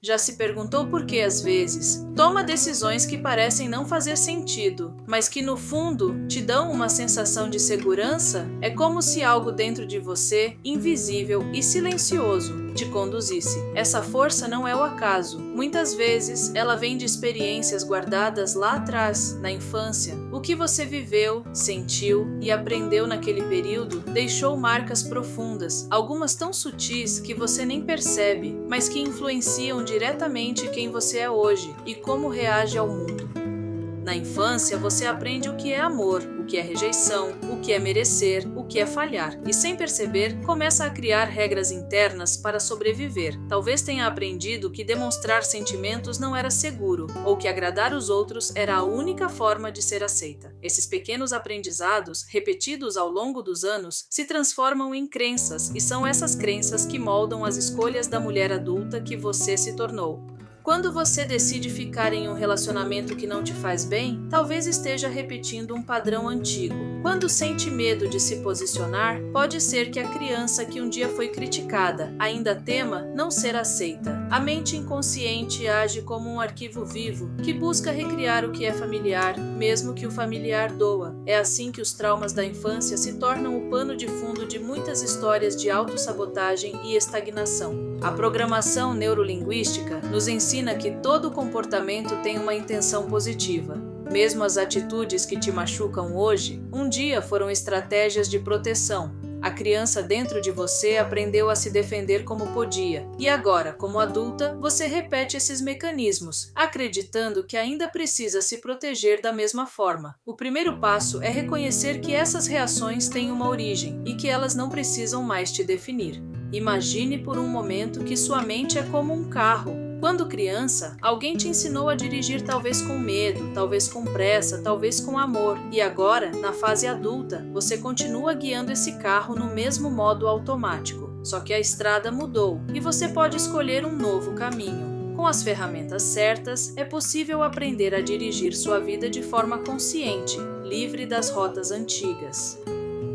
Já se perguntou por que, às vezes, toma decisões que parecem não fazer sentido, mas que no fundo te dão uma sensação de segurança? É como se algo dentro de você, invisível e silencioso, te conduzisse. Essa força não é o acaso. Muitas vezes ela vem de experiências guardadas lá atrás, na infância. O que você viveu, sentiu e aprendeu naquele período deixou marcas profundas, algumas tão sutis que você nem percebe, mas que influenciam diretamente quem você é hoje e como reage ao mundo. Na infância, você aprende o que é amor, o que é rejeição, o que é merecer, o que é falhar, e sem perceber, começa a criar regras internas para sobreviver. Talvez tenha aprendido que demonstrar sentimentos não era seguro, ou que agradar os outros era a única forma de ser aceita. Esses pequenos aprendizados, repetidos ao longo dos anos, se transformam em crenças, e são essas crenças que moldam as escolhas da mulher adulta que você se tornou. Quando você decide ficar em um relacionamento que não te faz bem, talvez esteja repetindo um padrão antigo. Quando sente medo de se posicionar, pode ser que a criança que um dia foi criticada ainda tema não ser aceita. A mente inconsciente age como um arquivo vivo que busca recriar o que é familiar, mesmo que o familiar doa. É assim que os traumas da infância se tornam o pano de fundo de muitas histórias de autossabotagem e estagnação. A programação neurolinguística nos ensina que todo comportamento tem uma intenção positiva. Mesmo as atitudes que te machucam hoje, um dia foram estratégias de proteção. A criança dentro de você aprendeu a se defender como podia, e agora, como adulta, você repete esses mecanismos, acreditando que ainda precisa se proteger da mesma forma. O primeiro passo é reconhecer que essas reações têm uma origem e que elas não precisam mais te definir. Imagine por um momento que sua mente é como um carro. Quando criança, alguém te ensinou a dirigir talvez com medo, talvez com pressa, talvez com amor. E agora, na fase adulta, você continua guiando esse carro no mesmo modo automático. Só que a estrada mudou e você pode escolher um novo caminho. Com as ferramentas certas, é possível aprender a dirigir sua vida de forma consciente, livre das rotas antigas.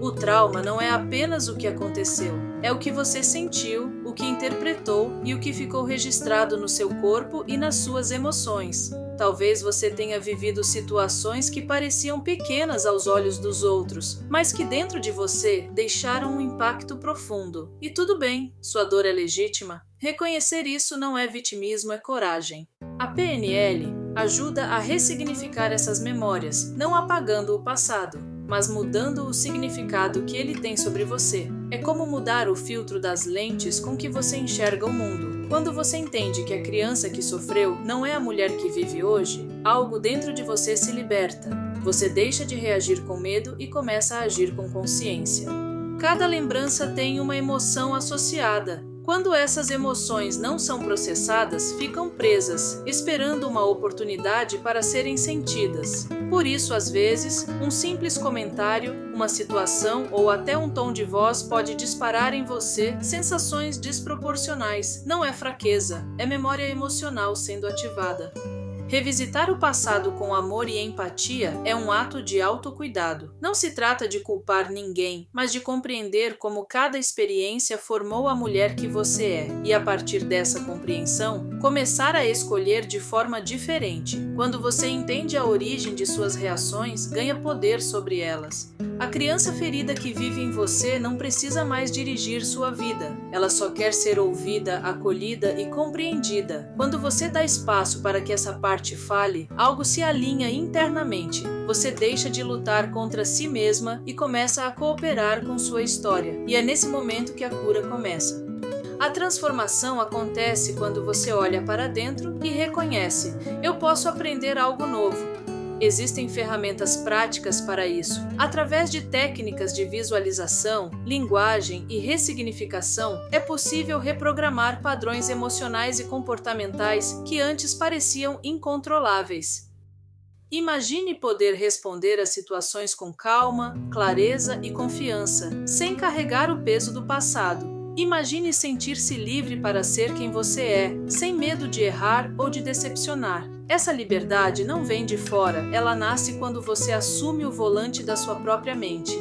O trauma não é apenas o que aconteceu, é o que você sentiu, o que interpretou e o que ficou registrado no seu corpo e nas suas emoções. Talvez você tenha vivido situações que pareciam pequenas aos olhos dos outros, mas que dentro de você deixaram um impacto profundo. E tudo bem, sua dor é legítima. Reconhecer isso não é vitimismo, é coragem. A PNL ajuda a ressignificar essas memórias, não apagando o passado, mas mudando o significado que ele tem sobre você. É como mudar o filtro das lentes com que você enxerga o mundo. Quando você entende que a criança que sofreu não é a mulher que vive hoje, algo dentro de você se liberta. Você deixa de reagir com medo e começa a agir com consciência. Cada lembrança tem uma emoção associada. Quando essas emoções não são processadas, ficam presas, esperando uma oportunidade para serem sentidas. Por isso, às vezes, um simples comentário, uma situação ou até um tom de voz pode disparar em você sensações desproporcionais. Não é fraqueza, é memória emocional sendo ativada. Revisitar o passado com amor e empatia é um ato de autocuidado. Não se trata de culpar ninguém, mas de compreender como cada experiência formou a mulher que você é. E a partir dessa compreensão, começar a escolher de forma diferente. Quando você entende a origem de suas reações, ganha poder sobre elas. A criança ferida que vive em você não precisa mais dirigir sua vida. Ela só quer ser ouvida, acolhida e compreendida. Quando você dá espaço para que essa parte fale, algo se alinha internamente. Você deixa de lutar contra si mesma e começa a cooperar com sua história. E é nesse momento que a cura começa. A transformação acontece quando você olha para dentro e reconhece: eu posso aprender algo novo. Existem ferramentas práticas para isso. Através de técnicas de visualização, linguagem e ressignificação, é possível reprogramar padrões emocionais e comportamentais que antes pareciam incontroláveis. Imagine poder responder a situações com calma, clareza e confiança, sem carregar o peso do passado. Imagine sentir-se livre para ser quem você é, sem medo de errar ou de decepcionar. Essa liberdade não vem de fora, ela nasce quando você assume o volante da sua própria mente.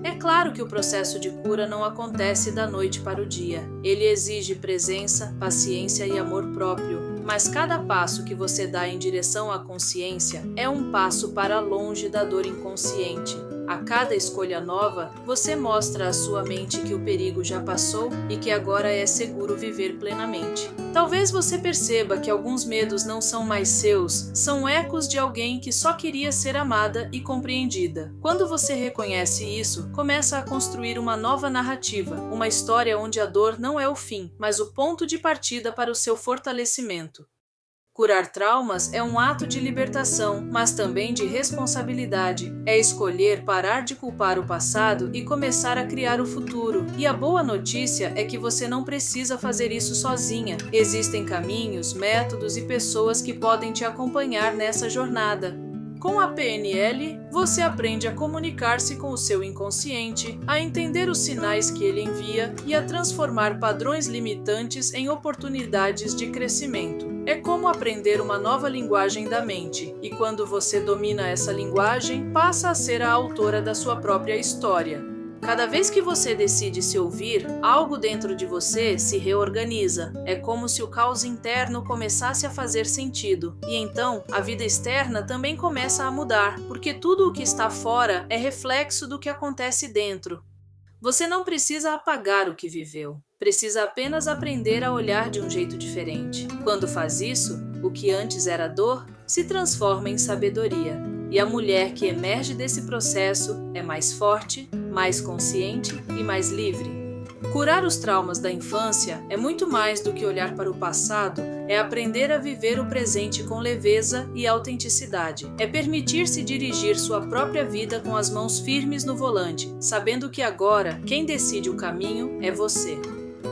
É claro que o processo de cura não acontece da noite para o dia. Ele exige presença, paciência e amor próprio. Mas cada passo que você dá em direção à consciência é um passo para longe da dor inconsciente. A cada escolha nova, você mostra à sua mente que o perigo já passou e que agora é seguro viver plenamente. Talvez você perceba que alguns medos não são mais seus, são ecos de alguém que só queria ser amada e compreendida. Quando você reconhece isso, começa a construir uma nova narrativa, uma história onde a dor não é o fim, mas o ponto de partida para o seu fortalecimento. Curar traumas é um ato de libertação, mas também de responsabilidade. É escolher parar de culpar o passado e começar a criar o futuro. E a boa notícia é que você não precisa fazer isso sozinha. Existem caminhos, métodos e pessoas que podem te acompanhar nessa jornada. Com a PNL, você aprende a comunicar-se com o seu inconsciente, a entender os sinais que ele envia e a transformar padrões limitantes em oportunidades de crescimento. É como aprender uma nova linguagem da mente, e quando você domina essa linguagem, passa a ser a autora da sua própria história. Cada vez que você decide se ouvir, algo dentro de você se reorganiza. É como se o caos interno começasse a fazer sentido. E então, a vida externa também começa a mudar, porque tudo o que está fora é reflexo do que acontece dentro. Você não precisa apagar o que viveu. Precisa apenas aprender a olhar de um jeito diferente. Quando faz isso, o que antes era dor se transforma em sabedoria. E a mulher que emerge desse processo é mais forte, mais consciente e mais livre. Curar os traumas da infância é muito mais do que olhar para o passado, é aprender a viver o presente com leveza e autenticidade. É permitir-se dirigir sua própria vida com as mãos firmes no volante, sabendo que agora quem decide o caminho é você.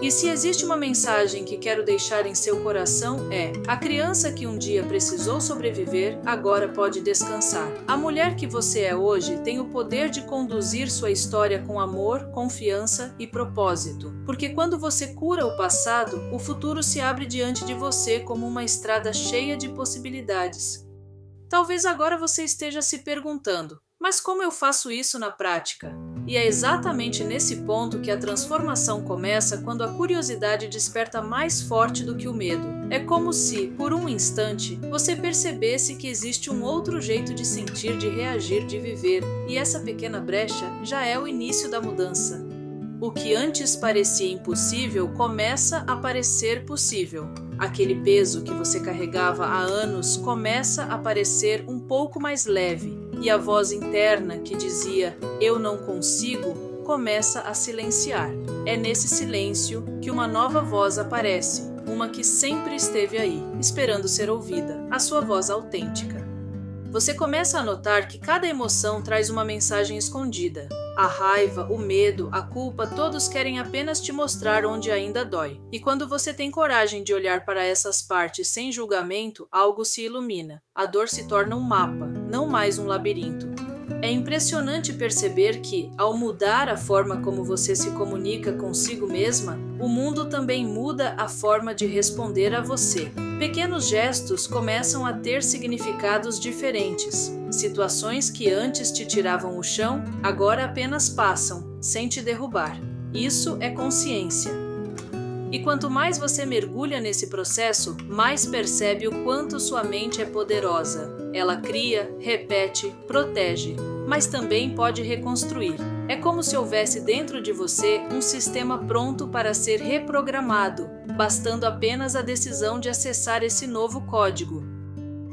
E se existe uma mensagem que quero deixar em seu coração é: a criança que um dia precisou sobreviver, agora pode descansar. A mulher que você é hoje tem o poder de conduzir sua história com amor, confiança e propósito. Porque quando você cura o passado, o futuro se abre diante de você como uma estrada cheia de possibilidades. Talvez agora você esteja se perguntando: mas como eu faço isso na prática? E é exatamente nesse ponto que a transformação começa, quando a curiosidade desperta mais forte do que o medo. É como se, por um instante, você percebesse que existe um outro jeito de sentir, de reagir, de viver, e essa pequena brecha já é o início da mudança. O que antes parecia impossível começa a parecer possível. Aquele peso que você carregava há anos começa a parecer um pouco mais leve. E a voz interna que dizia "eu não consigo" começa a silenciar. É nesse silêncio que uma nova voz aparece, uma que sempre esteve aí, esperando ser ouvida, a sua voz autêntica. Você começa a notar que cada emoção traz uma mensagem escondida. A raiva, o medo, a culpa, todos querem apenas te mostrar onde ainda dói. E quando você tem coragem de olhar para essas partes sem julgamento, algo se ilumina. A dor se torna um mapa, não mais um labirinto. É impressionante perceber que, ao mudar a forma como você se comunica consigo mesma, o mundo também muda a forma de responder a você. Pequenos gestos começam a ter significados diferentes. Situações que antes te tiravam o chão, agora apenas passam, sem te derrubar. Isso é consciência. E quanto mais você mergulha nesse processo, mais percebe o quanto sua mente é poderosa. Ela cria, repete, protege, mas também pode reconstruir. É como se houvesse dentro de você um sistema pronto para ser reprogramado, bastando apenas a decisão de acessar esse novo código.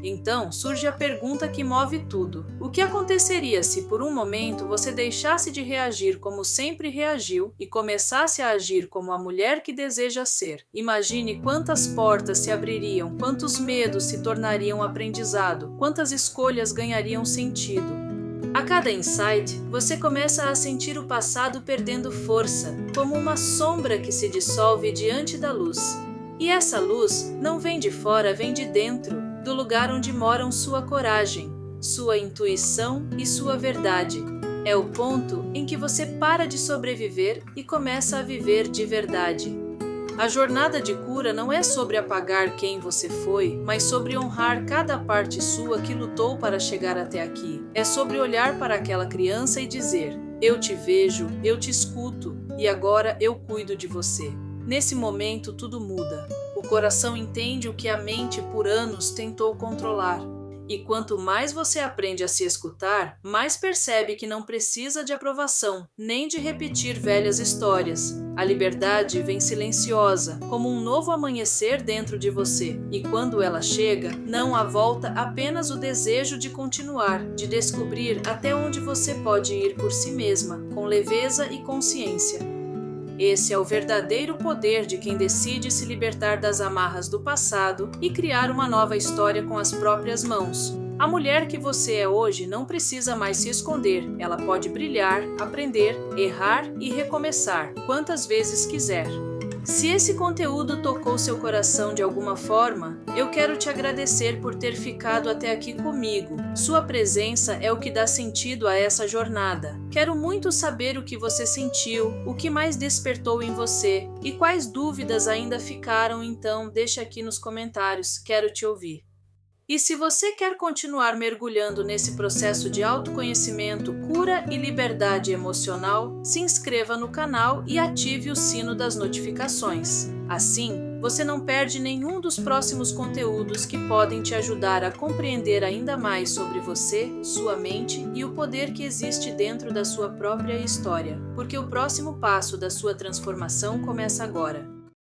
Então surge a pergunta que move tudo. O que aconteceria se por um momento você deixasse de reagir como sempre reagiu e começasse a agir como a mulher que deseja ser? Imagine quantas portas se abririam, quantos medos se tornariam aprendizado, quantas escolhas ganhariam sentido. A cada insight, você começa a sentir o passado perdendo força, como uma sombra que se dissolve diante da luz. E essa luz não vem de fora, vem de dentro, do lugar onde moram sua coragem, sua intuição e sua verdade. É o ponto em que você para de sobreviver e começa a viver de verdade. A jornada de cura não é sobre apagar quem você foi, mas sobre honrar cada parte sua que lutou para chegar até aqui. É sobre olhar para aquela criança e dizer: Eu te vejo, eu te escuto e agora eu cuido de você. Nesse momento tudo muda. O coração entende o que a mente por anos tentou controlar. E quanto mais você aprende a se escutar, mais percebe que não precisa de aprovação, nem de repetir velhas histórias. A liberdade vem silenciosa, como um novo amanhecer dentro de você. E quando ela chega, não há volta, apenas o desejo de continuar, de descobrir até onde você pode ir por si mesma, com leveza e consciência. Esse é o verdadeiro poder de quem decide se libertar das amarras do passado e criar uma nova história com as próprias mãos. A mulher que você é hoje não precisa mais se esconder, ela pode brilhar, aprender, errar e recomeçar quantas vezes quiser. Se esse conteúdo tocou seu coração de alguma forma, eu quero te agradecer por ter ficado até aqui comigo. Sua presença é o que dá sentido a essa jornada. Quero muito saber o que você sentiu, o que mais despertou em você e quais dúvidas ainda ficaram, então deixa aqui nos comentários, quero te ouvir. E se você quer continuar mergulhando nesse processo de autoconhecimento, cura e liberdade emocional, se inscreva no canal e ative o sino das notificações. Assim, você não perde nenhum dos próximos conteúdos que podem te ajudar a compreender ainda mais sobre você, sua mente e o poder que existe dentro da sua própria história, porque o próximo passo da sua transformação começa agora.